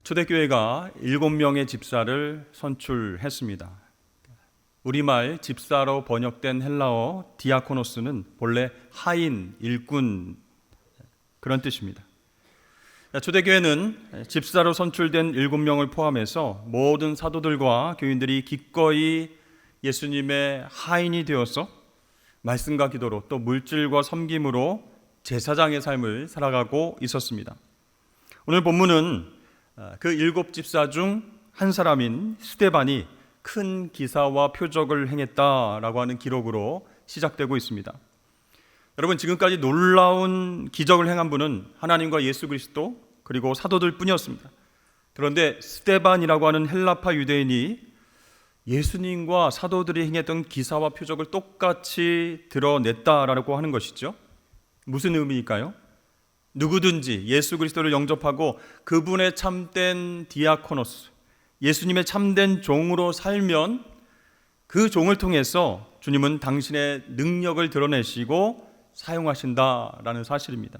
초대교회가 7명의 집사를 선출했습니다. 우리말 집사로 번역된 헬라어 디아코노스는 본래 하인, 일꾼 그런 뜻입니다. 초대교회는 집사로 선출된 7명을 포함해서 모든 사도들과 교인들이 기꺼이 예수님의 하인이 되어서 말씀과 기도로 또 물질과 섬김으로 제사장의 삶을 살아가고 있었습니다. 오늘 본문은 그 7 집사 중 한 사람인 스데반이 큰 기사와 표적을 행했다라고 하는 기록으로 시작되고 있습니다. 여러분, 지금까지 놀라운 기적을 행한 분은 하나님과 예수 그리스도 그리고 사도들 뿐이었습니다. 그런데 스데반이라고 하는 헬라파 유대인이 예수님과 사도들이 행했던 기사와 표적을 똑같이 드러냈다라고 하는 것이죠. 무슨 의미일까요? 누구든지 예수 그리스도를 영접하고 그분의 참된 디아코노스, 예수님의 참된 종으로 살면 그 종을 통해서 주님은 당신의 능력을 드러내시고 사용하신다라는 사실입니다.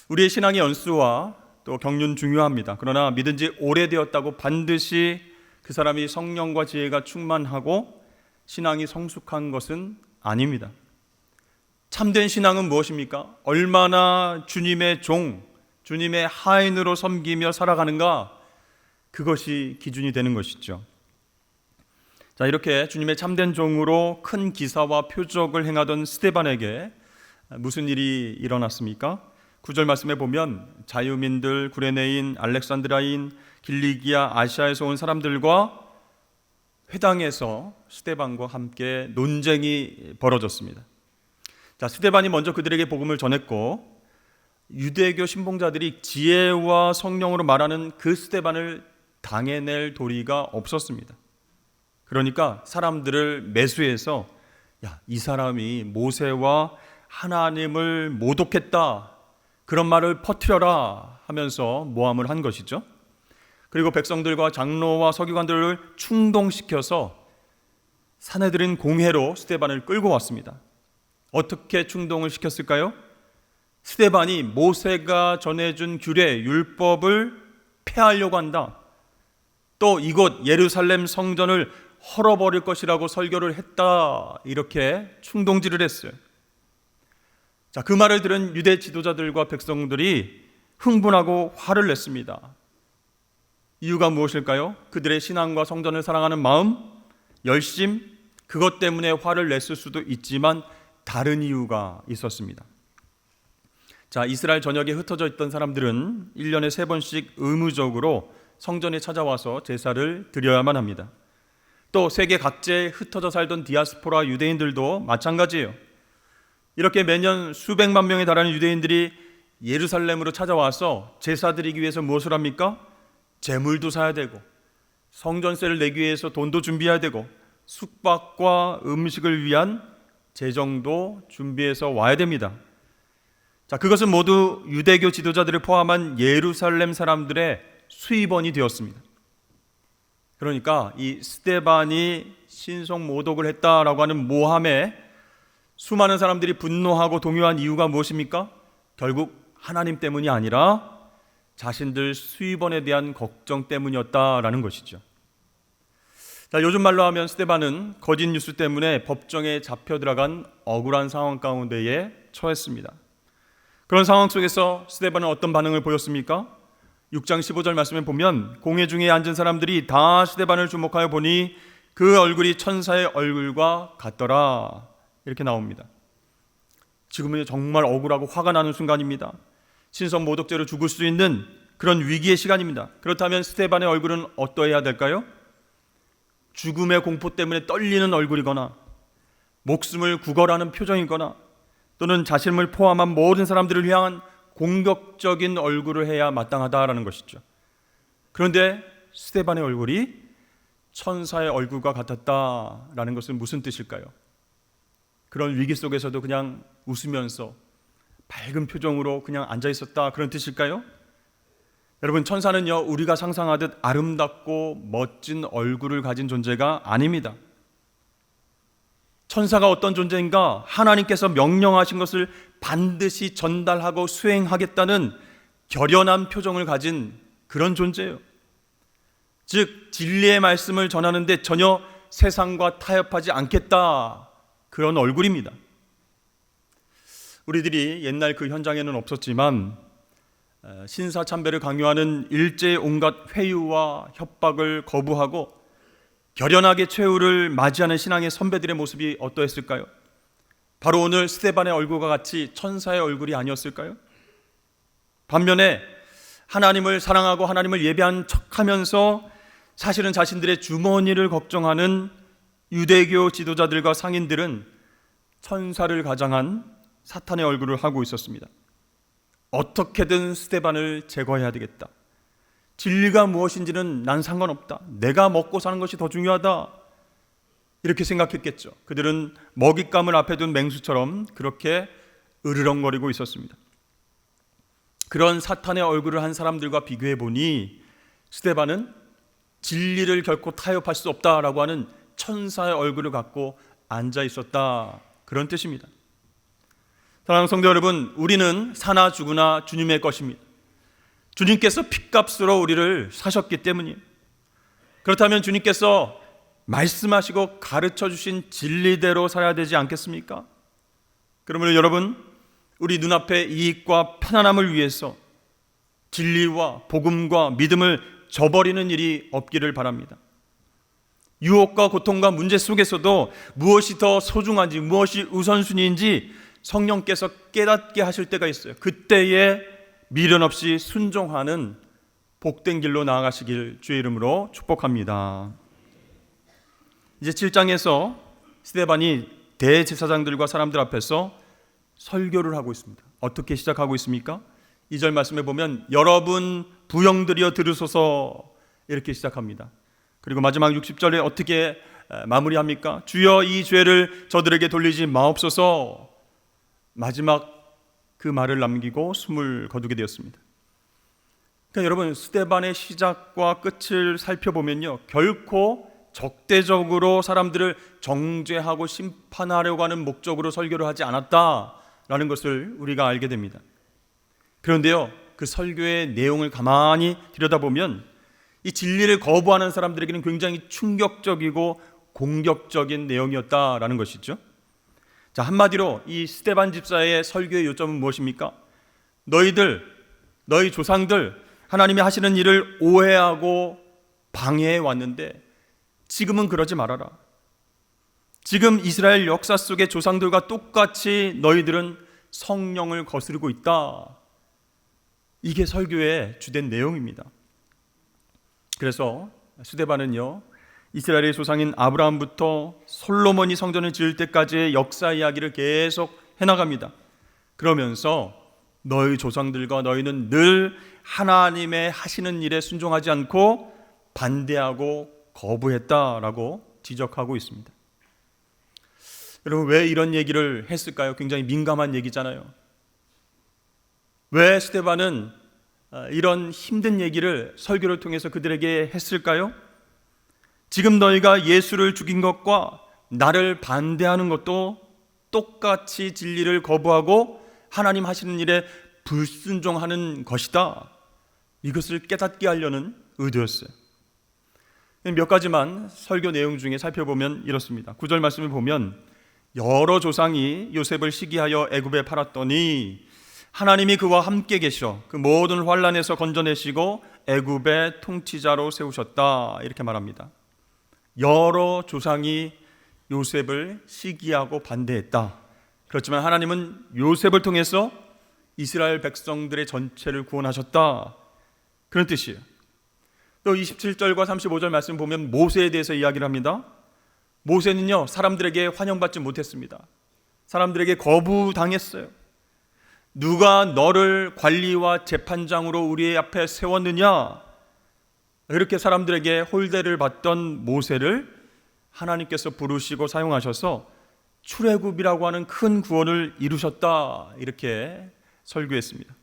우리의 신앙의 연수와 또 경륜 중요합니다. 그러나 믿은 지 오래되었다고 반드시 그 사람이 성령과 지혜가 충만하고 신앙이 성숙한 것은 아닙니다. 참된 신앙은 무엇입니까? 얼마나 주님의 종, 주님의 하인으로 섬기며 살아가는가, 그것이 기준이 되는 것이죠. 자, 이렇게 주님의 참된 종으로 큰 기사와 표적을 행하던 스데반에게 무슨 일이 일어났습니까? 9절 말씀에 보면 자유민들, 구레네인, 알렉산드라인, 길리기아, 아시아에서 온 사람들과 회당에서 스데반과 함께 논쟁이 벌어졌습니다. 자, 스데반이 먼저 그들에게 복음을 전했고 유대교 신봉자들이 지혜와 성령으로 말하는 그 스데반을 당해낼 도리가 없었습니다. 그러니까 사람들을 매수해서 이 사람이 모세와 하나님을 모독했다, 그런 말을 퍼뜨려라 하면서 모함을 한 것이죠. 그리고 백성들과 장로와 서기관들을 충동시켜서 사내들인 공회로 스데반을 끌고 왔습니다. 어떻게 충동을 시켰을까요? 스데반이 모세가 전해준 규례, 율법을 폐하려고 한다, 또 이곳 예루살렘 성전을 헐어버릴 것이라고 설교를 했다, 이렇게 충동질을 했어요. 자, 그 말을 들은 유대 지도자들과 백성들이 흥분하고 화를 냈습니다. 이유가 무엇일까요? 그들의 신앙과 성전을 사랑하는 마음, 열심, 그것 때문에 화를 냈을 수도 있지만 다른 이유가 있었습니다. 자, 이스라엘 전역에 흩어져 있던 사람들은 1년에 3번씩 의무적으로 성전에 찾아와서 제사를 드려야만 합니다. 또 세계 각지에 흩어져 살던 디아스포라 유대인들도 마찬가지예요. 이렇게 매년 수백만 명에 달하는 유대인들이 예루살렘으로 찾아와서 제사 드리기 위해서 무엇을 합니까? 제물도 사야 되고 성전세를 내기 위해서 돈도 준비해야 되고 숙박과 음식을 위한 재정도 준비해서 와야 됩니다. 자, 그것은 모두 유대교 지도자들을 포함한 예루살렘 사람들의 수입원이 되었습니다. 그러니까 이 스데반이 신성 모독을 했다라고 하는 모함에 수많은 사람들이 분노하고 동요한 이유가 무엇입니까? 결국 하나님 때문이 아니라 자신들 수입원에 대한 걱정 때문이었다라는 것이죠. 자, 요즘 말로 하면 스데반은 거짓 뉴스 때문에 법정에 잡혀 들어간 억울한 상황 가운데에 처했습니다. 그런 상황 속에서 스데반은 어떤 반응을 보였습니까? 6장 15절 말씀에 보면 공회 중에 앉은 사람들이 다 스데반을 주목하여 보니 그 얼굴이 천사의 얼굴과 같더라, 이렇게 나옵니다. 지금은 정말 억울하고 화가 나는 순간입니다. 신성 모독죄로 죽을 수 있는 그런 위기의 시간입니다. 그렇다면 스데반의 얼굴은 어떠해야 될까요? 죽음의 공포 때문에 떨리는 얼굴이거나 목숨을 구걸하는 표정이거나 또는 자신을 포함한 모든 사람들을 향한 공격적인 얼굴을 해야 마땅하다라는 것이죠. 그런데 스데반의 얼굴이 천사의 얼굴과 같았다라는 것은 무슨 뜻일까요? 그런 위기 속에서도 그냥 웃으면서 밝은 표정으로 그냥 앉아 있었다, 그런 뜻일까요? 여러분, 천사는요, 우리가 상상하듯 아름답고 멋진 얼굴을 가진 존재가 아닙니다. 천사가 어떤 존재인가? 하나님께서 명령하신 것을 반드시 전달하고 수행하겠다는 결연한 표정을 가진 그런 존재예요. 즉 진리의 말씀을 전하는데 전혀 세상과 타협하지 않겠다, 그런 얼굴입니다. 우리들이 옛날 그 현장에는 없었지만 신사참배를 강요하는 일제의 온갖 회유와 협박을 거부하고 결연하게 최후를 맞이하는 신앙의 선배들의 모습이 어떠했을까요? 바로 오늘 스데반의 얼굴과 같이 천사의 얼굴이 아니었을까요? 반면에 하나님을 사랑하고 하나님을 예배한 척하면서 사실은 자신들의 주머니를 걱정하는 유대교 지도자들과 상인들은 천사를 가장한 사탄의 얼굴을 하고 있었습니다. 어떻게든 스데반을 제거해야 되겠다. 진리가 무엇인지는 난 상관없다. 내가 먹고 사는 것이 더 중요하다. 이렇게 생각했겠죠. 그들은 먹잇감을 앞에 둔 맹수처럼 그렇게 으르렁거리고 있었습니다. 그런 사탄의 얼굴을 한 사람들과 비교해 보니 스데반은 진리를 결코 타협할 수 없다라고 하는 천사의 얼굴을 갖고 앉아 있었다, 그런 뜻입니다. 사랑하는 성도 여러분, 우리는 사나 죽으나 주님의 것입니다. 주님께서 핏값으로 우리를 사셨기 때문이에요. 그렇다면 주님께서 말씀하시고 가르쳐 주신 진리대로 살아야 되지 않겠습니까? 그러므로 여러분, 우리 눈앞의 이익과 편안함을 위해서 진리와 복음과 믿음을 저버리는 일이 없기를 바랍니다. 유혹과 고통과 문제 속에서도 무엇이 더 소중한지, 무엇이 우선순위인지 성령께서 깨닫게 하실 때가 있어요. 그때에 미련 없이 순종하는 복된 길로 나아가시길 주의 이름으로 축복합니다. 이제 7장에서 스데반이 대제사장들과 사람들 앞에서 설교를 하고 있습니다. 어떻게 시작하고 있습니까? 2절 말씀에 보면 여러분 부형들이여 들으소서, 이렇게 시작합니다. 그리고 마지막 60절에 어떻게 마무리합니까? 주여 이 죄를 저들에게 돌리지 마옵소서. 마지막 그 말을 남기고 숨을 거두게 되었습니다. 그러니까 여러분, 스데반의 시작과 끝을 살펴보면요, 결코 적대적으로 사람들을 정죄하고 심판하려고 하는 목적으로 설교를 하지 않았다라는 것을 우리가 알게 됩니다. 그런데요, 그 설교의 내용을 가만히 들여다보면 이 진리를 거부하는 사람들에게는 굉장히 충격적이고 공격적인 내용이었다라는 것이죠. 자, 한마디로 이 스데반 집사의 설교의 요점은 무엇입니까? 너희 조상들 하나님이 하시는 일을 오해하고 방해해 왔는데 지금은 그러지 말아라. 지금 이스라엘 역사 속의 조상들과 똑같이 너희들은 성령을 거스르고 있다. 이게 설교의 주된 내용입니다. 그래서 스데반은요, 이스라엘의 조상인 아브라함부터 솔로몬이 성전을 지을 때까지의 역사 이야기를 계속 해나갑니다. 그러면서 너희 조상들과 너희는 늘 하나님의 하시는 일에 순종하지 않고 반대하고 거부했다라고 지적하고 있습니다. 여러분, 왜 이런 얘기를 했을까요? 굉장히 민감한 얘기잖아요. 왜 스데반은 이런 힘든 얘기를 설교를 통해서 그들에게 했을까요? 지금 너희가 예수를 죽인 것과 나를 반대하는 것도 똑같이 진리를 거부하고 하나님 하시는 일에 불순종하는 것이다. 이것을 깨닫게 하려는 의도였어요. 몇 가지만 설교 내용 중에 살펴보면 이렇습니다. 9절 말씀을 보면 여러 조상이 요셉을 시기하여 애굽에 팔았더니 하나님이 그와 함께 계시어 그 모든 환난에서 건져내시고 애굽의 통치자로 세우셨다, 이렇게 말합니다. 여러 조상이 요셉을 시기하고 반대했다. 그렇지만 하나님은 요셉을 통해서 이스라엘 백성들의 전체를 구원하셨다, 그런 뜻이에요. 또 27절과 35절 말씀 보면 모세에 대해서 이야기를 합니다. 모세는요, 사람들에게 환영받지 못했습니다. 사람들에게 거부당했어요. 누가 너를 관리와 재판장으로 우리 앞에 세웠느냐, 이렇게 사람들에게 홀대를 받던 모세를 하나님께서 부르시고 사용하셔서 출애굽이라고 하는 큰 구원을 이루셨다, 이렇게 설교했습니다.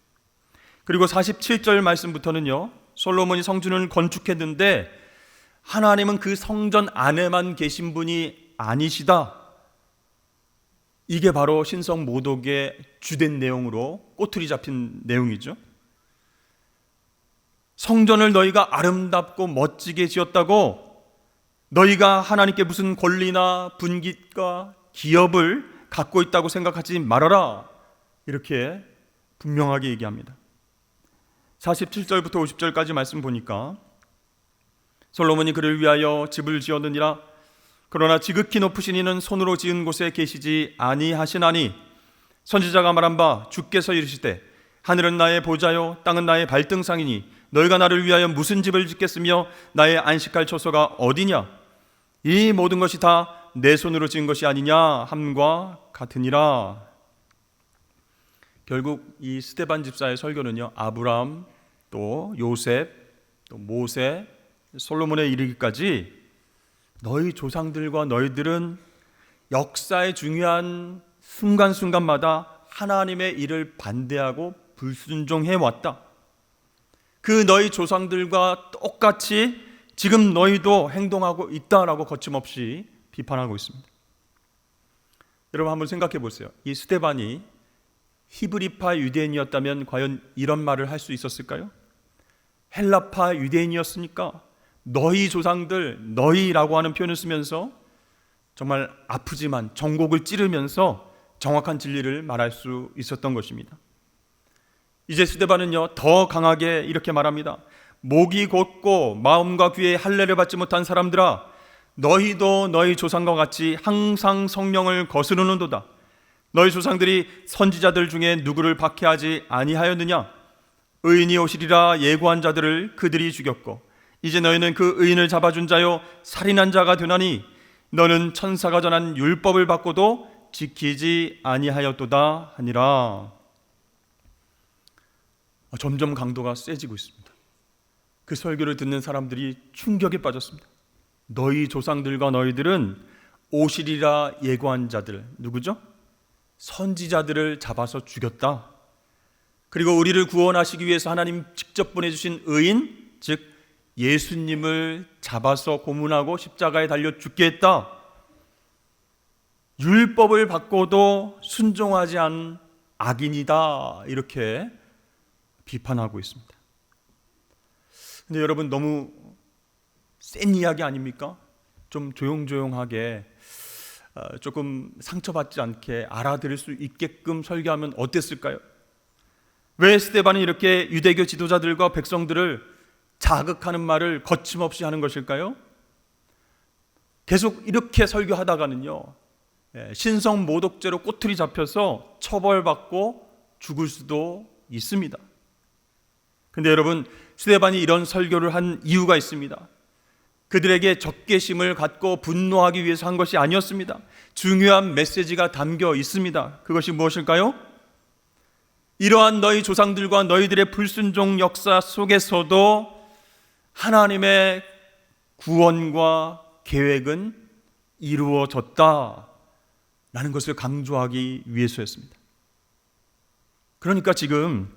그리고 47절 말씀부터는요, 솔로몬이 성전을 건축했는데 하나님은 그 성전 안에만 계신 분이 아니시다. 이게 바로 신성 모독의 주된 내용으로 꼬투리 잡힌 내용이죠. 성전을 너희가 아름답고 멋지게 지었다고 너희가 하나님께 무슨 권리나 분깃과 기업을 갖고 있다고 생각하지 말아라. 이렇게 분명하게 얘기합니다. 47절부터 50절까지 말씀 보니까 솔로몬이 그를 위하여 집을 지었느니라. 그러나 지극히 높으신 이는 손으로 지은 곳에 계시지 아니하시나니 선지자가 말한 바 주께서 이르시되 하늘은 나의 보좌요 땅은 나의 발등상이니 너희가 나를 위하여 무슨 집을 짓겠으며 나의 안식할 처소가 어디냐. 이 모든 것이 다 내 손으로 지은 것이 아니냐 함과 같으니라. 결국 이 스데반 집사의 설교는요, 아브라함 또 요셉 또 모세 솔로몬에 이르기까지 너희 조상들과 너희들은 역사의 중요한 순간순간마다 하나님의 일을 반대하고 불순종해 왔다. 그 너희 조상들과 똑같이 지금 너희도 행동하고 있다라고 거침없이 비판하고 있습니다. 여러분 한번 생각해 보세요. 이 스데반이 히브리파 유대인이었다면 과연 이런 말을 할 수 있었을까요? 헬라파 유대인이었으니까 너희 조상들, 너희라고 하는 표현을 쓰면서 정말 아프지만 정곡을 찌르면서 정확한 진리를 말할 수 있었던 것입니다. 이제 스데반은요, 더 강하게 이렇게 말합니다. 목이 곧고 마음과 귀에 할례를 받지 못한 사람들아, 너희도 너희 조상과 같이 항상 성령을 거스르는도다. 너희 조상들이 선지자들 중에 누구를 박해하지 아니하였느냐? 의인이 오시리라 예고한 자들을 그들이 죽였고 이제 너희는 그 의인을 잡아준 자요 살인한 자가 되나니 너는 천사가 전한 율법을 받고도 지키지 아니하였도다 하니라. 점점 강도가 세지고 있습니다. 그 설교를 듣는 사람들이 충격에 빠졌습니다. 너희 조상들과 너희들은 오시리라 예고한 자들, 누구죠? 선지자들을 잡아서 죽였다. 그리고 우리를 구원하시기 위해서 하나님 직접 보내주신 의인, 즉 예수님을 잡아서 고문하고 십자가에 달려 죽게 했다. 율법을 받고도 순종하지 않은 악인이다. 이렇게 비판하고 있습니다. 근데 여러분 너무 센 이야기 아닙니까? 좀 조용조용하게 조금 상처받지 않게 알아들을 수 있게끔 설교하면 어땠을까요? 왜 스데반이 이렇게 유대교 지도자들과 백성들을 자극하는 말을 거침없이 하는 것일까요? 계속 이렇게 설교하다가는요, 신성 모독죄로 꼬투리 잡혀서 처벌받고 죽을 수도 있습니다. 근데 여러분, 스데반이 이런 설교를 한 이유가 있습니다. 그들에게 적개심을 갖고 분노하기 위해서 한 것이 아니었습니다. 중요한 메시지가 담겨 있습니다. 그것이 무엇일까요? 이러한 너희 조상들과 너희들의 불순종 역사 속에서도 하나님의 구원과 계획은 이루어졌다라는 것을 강조하기 위해서였습니다. 그러니까 지금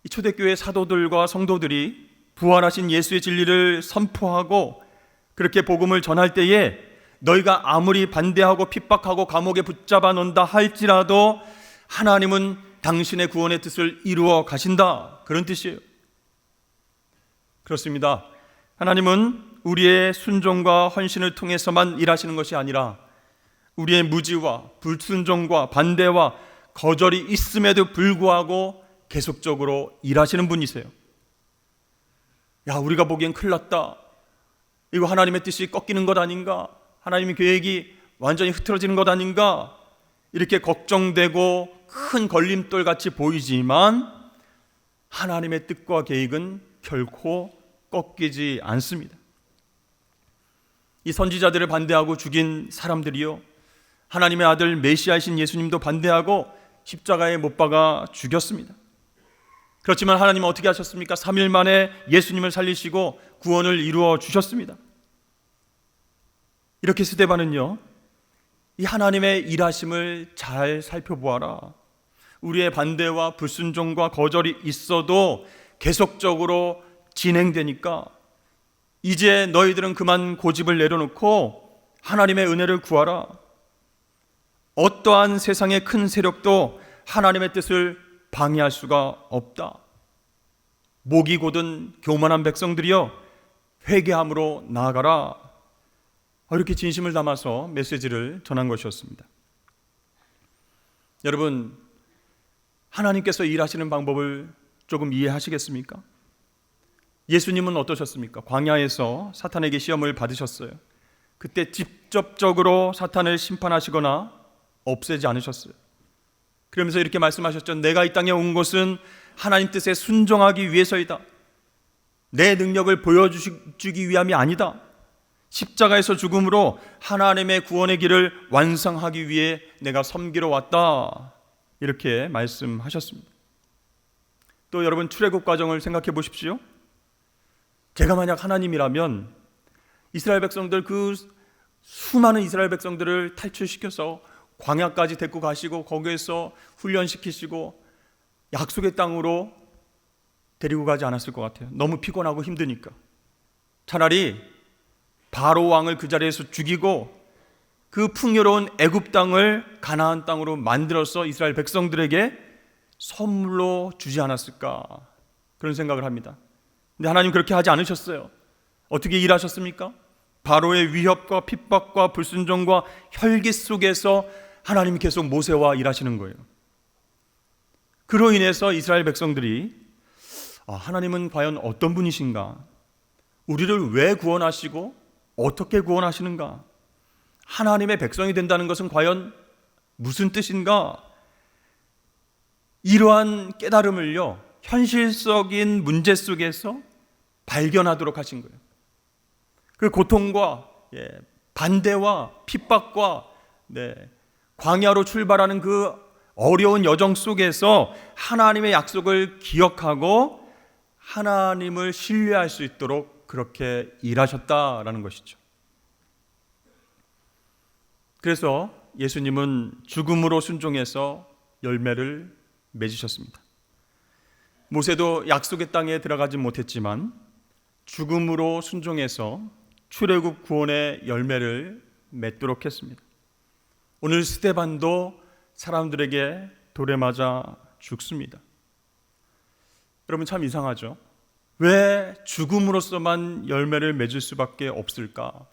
이 초대교회 사도들과 성도들이 부활하신 예수의 진리를 선포하고 그렇게 복음을 전할 때에 너희가 아무리 반대하고 핍박하고 감옥에 붙잡아 놓는다 할지라도 하나님은 당신의 구원의 뜻을 이루어 가신다, 그런 뜻이에요. 그렇습니다. 하나님은 우리의 순종과 헌신을 통해서만 일하시는 것이 아니라 우리의 무지와 불순종과 반대와 거절이 있음에도 불구하고 계속적으로 일하시는 분이세요. 야, 우리가 보기엔 큰일 났다. 이거 하나님의 뜻이 꺾이는 것 아닌가? 하나님의 계획이 완전히 흐트러지는 것 아닌가? 이렇게 걱정되고 큰 걸림돌 같이 보이지만 하나님의 뜻과 계획은 결코 꺾이지 않습니다. 이 선지자들을 반대하고 죽인 사람들이요, 하나님의 아들 메시아이신 예수님도 반대하고 십자가에 못 박아 죽였습니다. 그렇지만 하나님은 어떻게 하셨습니까? 3일 만에 예수님을 살리시고 구원을 이루어 주셨습니다. 이렇게 스데반은요, 이 하나님의 일하심을 잘 살펴보아라. 우리의 반대와 불순종과 거절이 있어도 계속적으로 진행되니까 이제 너희들은 그만 고집을 내려놓고 하나님의 은혜를 구하라. 어떠한 세상의 큰 세력도 하나님의 뜻을 방해할 수가 없다. 목이 곧은 교만한 백성들이여 회개함으로 나아가라. 이렇게 진심을 담아서 메시지를 전한 것이었습니다. 여러분, 하나님께서 일하시는 방법을 조금 이해하시겠습니까? 예수님은 어떠셨습니까? 광야에서 사탄에게 시험을 받으셨어요. 그때 직접적으로 사탄을 심판하시거나 없애지 않으셨어요. 그러면서 이렇게 말씀하셨죠. 내가 이 땅에 온 것은 하나님 뜻에 순종하기 위해서이다. 내 능력을 보여주기 위함이 아니다. 십자가에서 죽음으로 하나님의 구원의 길을 완성하기 위해 내가 섬기러 왔다. 이렇게 말씀하셨습니다. 또 여러분, 출애굽 과정을 생각해 보십시오. 제가 만약 하나님이라면 이스라엘 백성들, 그 수많은 이스라엘 백성들을 탈출시켜서 광야까지 데리고 가시고 거기에서 훈련시키시고 약속의 땅으로 데리고 가지 않았을 것 같아요. 너무 피곤하고 힘드니까. 차라리 바로 왕을 그 자리에서 죽이고 그 풍요로운 애굽 땅을 가나안 땅으로 만들어서 이스라엘 백성들에게 선물로 주지 않았을까, 그런 생각을 합니다. 근데 하나님 그렇게 하지 않으셨어요. 어떻게 일하셨습니까? 바로의 위협과 핍박과 불순종과 혈기 속에서 하나님이 계속 모세와 일하시는 거예요. 그로 인해서 이스라엘 백성들이 하나님은 과연 어떤 분이신가? 우리를 왜 구원하시고 어떻게 구원하시는가? 하나님의 백성이 된다는 것은 과연 무슨 뜻인가? 이러한 깨달음을요, 현실적인 문제 속에서 발견하도록 하신 거예요. 그 고통과 반대와 핍박과 광야로 출발하는 그 어려운 여정 속에서 하나님의 약속을 기억하고 하나님을 신뢰할 수 있도록 그렇게 일하셨다라는 것이죠. 그래서 예수님은 죽음으로 순종해서 열매를 맺으셨습니다. 모세도 약속의 땅에 들어가지 못했지만 죽음으로 순종해서 출애굽 구원의 열매를 맺도록 했습니다. 오늘 스데반도 사람들에게 돌에 맞아 죽습니다. 여러분, 참 이상하죠? 왜 죽음으로서만 열매를 맺을 수밖에 없을까?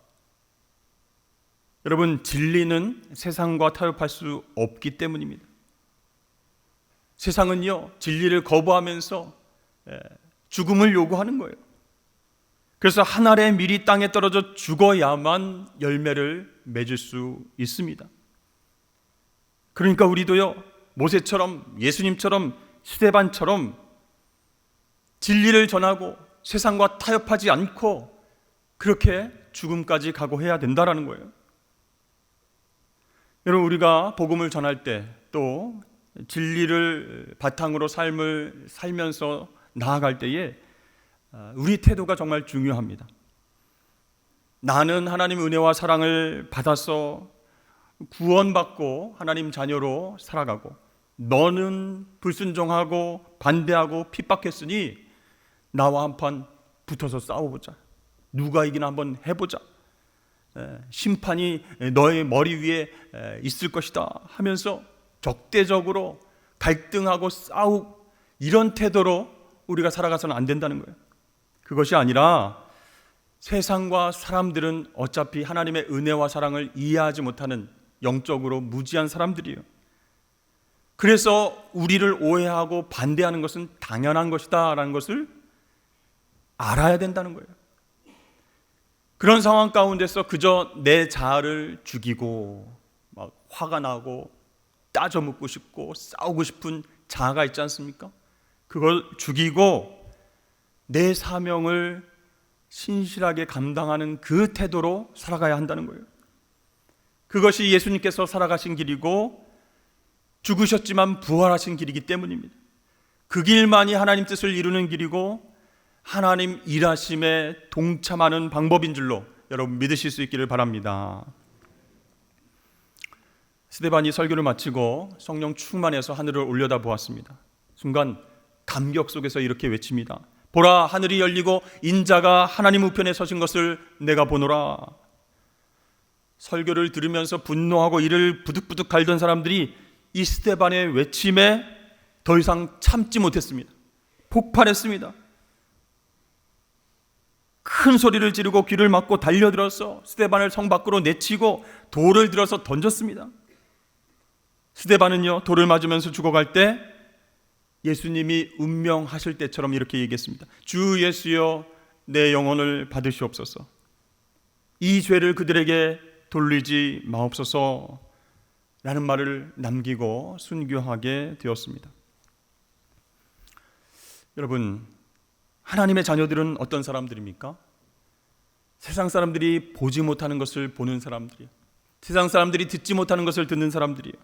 여러분, 진리는 세상과 타협할 수 없기 때문입니다. 세상은요, 진리를 거부하면서 죽음을 요구하는 거예요. 그래서 한 알의 밀이 땅에 떨어져 죽어야만 열매를 맺을 수 있습니다. 그러니까 우리도요, 모세처럼, 예수님처럼, 스데반처럼 진리를 전하고 세상과 타협하지 않고 그렇게 죽음까지 각오해야 된다라는 거예요. 여러분, 우리가 복음을 전할 때 또 진리를 바탕으로 삶을 살면서 나아갈 때에 우리 태도가 정말 중요합니다. 나는 하나님의 은혜와 사랑을 받아서 구원받고 하나님 자녀로 살아가고, 너는 불순종하고 반대하고 핍박했으니 나와 한판 붙어서 싸워보자. 누가 이기나 한번 해보자. 심판이 너의 머리 위에 있을 것이다 하면서 적대적으로 갈등하고 싸우고 이런 태도로 우리가 살아가서는 안 된다는 거예요. 그것이 아니라 세상과 사람들은 어차피 하나님의 은혜와 사랑을 이해하지 못하는 영적으로 무지한 사람들이에요. 그래서 우리를 오해하고 반대하는 것은 당연한 것이다 라는 것을 알아야 된다는 거예요. 그런 상황 가운데서 그저 내 자아를 죽이고 막 화가 나고 따져 묻고 싶고 싸우고 싶은 자아가 있지 않습니까? 그걸 죽이고 내 사명을 신실하게 감당하는 그 태도로 살아가야 한다는 거예요. 그것이 예수님께서 살아가신 길이고 죽으셨지만 부활하신 길이기 때문입니다. 그 길만이 하나님 뜻을 이루는 길이고 하나님 일하심에 동참하는 방법인 줄로 여러분 믿으실 수 있기를 바랍니다. 스데반이 설교를 마치고 성령 충만해서 하늘을 올려다보았습니다. 순간 감격 속에서 이렇게 외칩니다. 보라, 하늘이 열리고 인자가 하나님 우편에 서신 것을 내가 보노라. 설교를 들으면서 분노하고 이를 부득부득 갈던 사람들이 이 스데반의 외침에 더 이상 참지 못했습니다. 폭발했습니다. 큰 소리를 지르고 귀를 막고 달려들어서 스데반을 성 밖으로 내치고 돌을 들어서 던졌습니다. 스데반은요, 돌을 맞으면서 죽어갈 때 예수님이 운명하실 때처럼 이렇게 얘기했습니다. 주 예수여, 내 영혼을 받으시옵소서. 이 죄를 그들에게 돌리지 마옵소서 라는 말을 남기고 순교하게 되었습니다. 여러분, 하나님의 자녀들은 어떤 사람들입니까? 세상 사람들이 보지 못하는 것을 보는 사람들이에요. 세상 사람들이 듣지 못하는 것을 듣는 사람들이에요.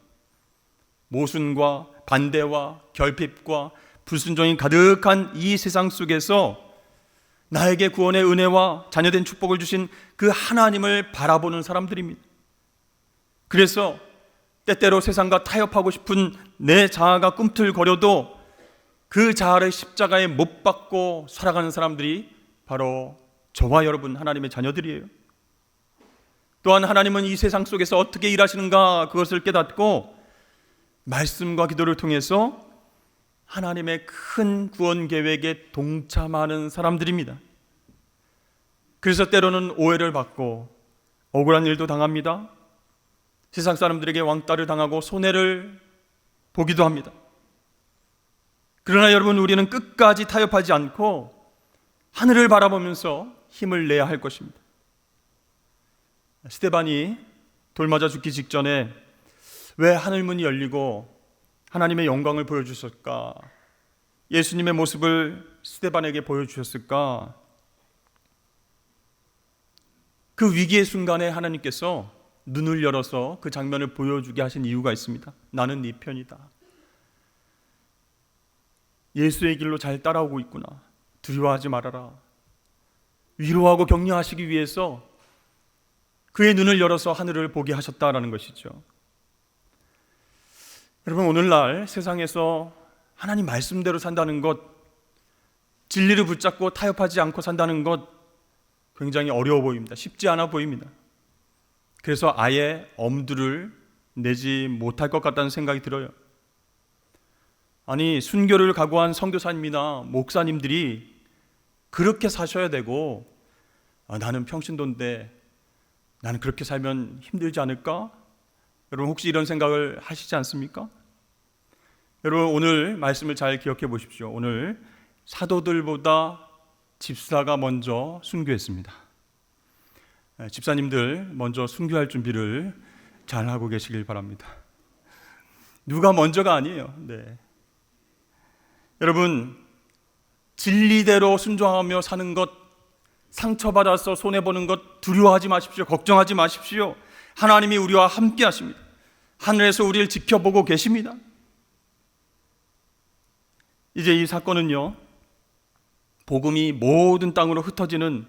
모순과 반대와 결핍과 불순종이 가득한 이 세상 속에서 나에게 구원의 은혜와 자녀된 축복을 주신 그 하나님을 바라보는 사람들입니다. 그래서 때때로 세상과 타협하고 싶은 내 자아가 꿈틀거려도 그 자아를 십자가에 못 박고 살아가는 사람들이 바로 저와 여러분 하나님의 자녀들이에요. 또한 하나님은 이 세상 속에서 어떻게 일하시는가 그것을 깨닫고 말씀과 기도를 통해서 하나님의 큰 구원 계획에 동참하는 사람들입니다. 그래서 때로는 오해를 받고 억울한 일도 당합니다. 세상 사람들에게 왕따를 당하고 손해를 보기도 합니다. 그러나 여러분, 우리는 끝까지 타협하지 않고 하늘을 바라보면서 힘을 내야 할 것입니다. 스데반이 돌 맞아 죽기 직전에 왜 하늘문이 열리고 하나님의 영광을 보여주셨을까? 예수님의 모습을 스데반에게 보여주셨을까? 그 위기의 순간에 하나님께서 눈을 열어서 그 장면을 보여주게 하신 이유가 있습니다. 나는 네 편이다. 예수의 길로 잘 따라오고 있구나. 두려워하지 말아라. 위로하고 격려하시기 위해서 그의 눈을 열어서 하늘을 보게 하셨다라는 것이죠. 여러분, 오늘날 세상에서 하나님 말씀대로 산다는 것, 진리를 붙잡고 타협하지 않고 산다는 것 굉장히 어려워 보입니다. 쉽지 않아 보입니다. 그래서 아예 엄두를 내지 못할 것 같다는 생각이 들어요. 아니, 순교를 각오한 선교사님이나 목사님들이 그렇게 사셔야 되고, 나는 평신도인데 나는 그렇게 살면 힘들지 않을까? 여러분, 혹시 이런 생각을 하시지 않습니까? 여러분, 오늘 말씀을 잘 기억해 보십시오. 오늘 사도들보다 집사가 먼저 순교했습니다. 집사님들 먼저 순교할 준비를 잘 하고 계시길 바랍니다. 누가 먼저가 아니에요. 네. 여러분, 진리대로 순종하며 사는 것, 상처받아서 손해보는 것 두려워하지 마십시오. 걱정하지 마십시오. 하나님이 우리와 함께 하십니다. 하늘에서 우리를 지켜보고 계십니다. 이제 이 사건은요, 복음이 모든 땅으로 흩어지는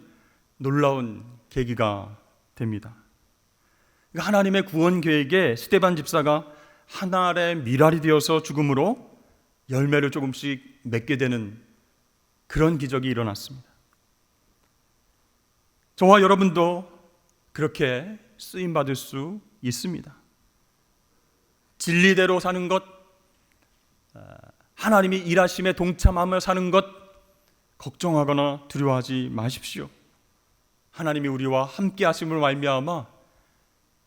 놀라운 계기가 됩니다. 그러니까 하나님의 구원 계획에 스데반 집사가 하나의 미랄이 되어서 죽음으로 열매를 조금씩 맺게 되는 그런 기적이 일어났습니다. 저와 여러분도 그렇게 쓰임받을 수 있습니다. 진리대로 사는 것, 하나님이 일하심에 동참하며 사는 것 걱정하거나 두려워하지 마십시오. 하나님이 우리와 함께 하심을 말미암아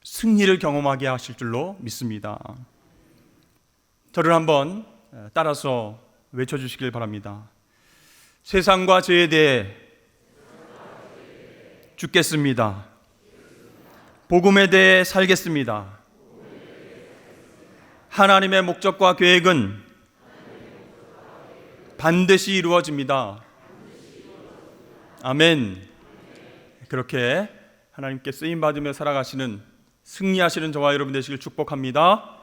승리를 경험하게 하실 줄로 믿습니다. 저를 한번 따라서 외쳐주시길 바랍니다. 세상과 죄에 대해 죽겠습니다. 복음에 대해 살겠습니다. 하나님의 목적과 계획은 반드시 이루어집니다. 아멘. 그렇게 하나님께 쓰임받으며 살아가시는 승리하시는 저와 여러분 되시길 축복합니다.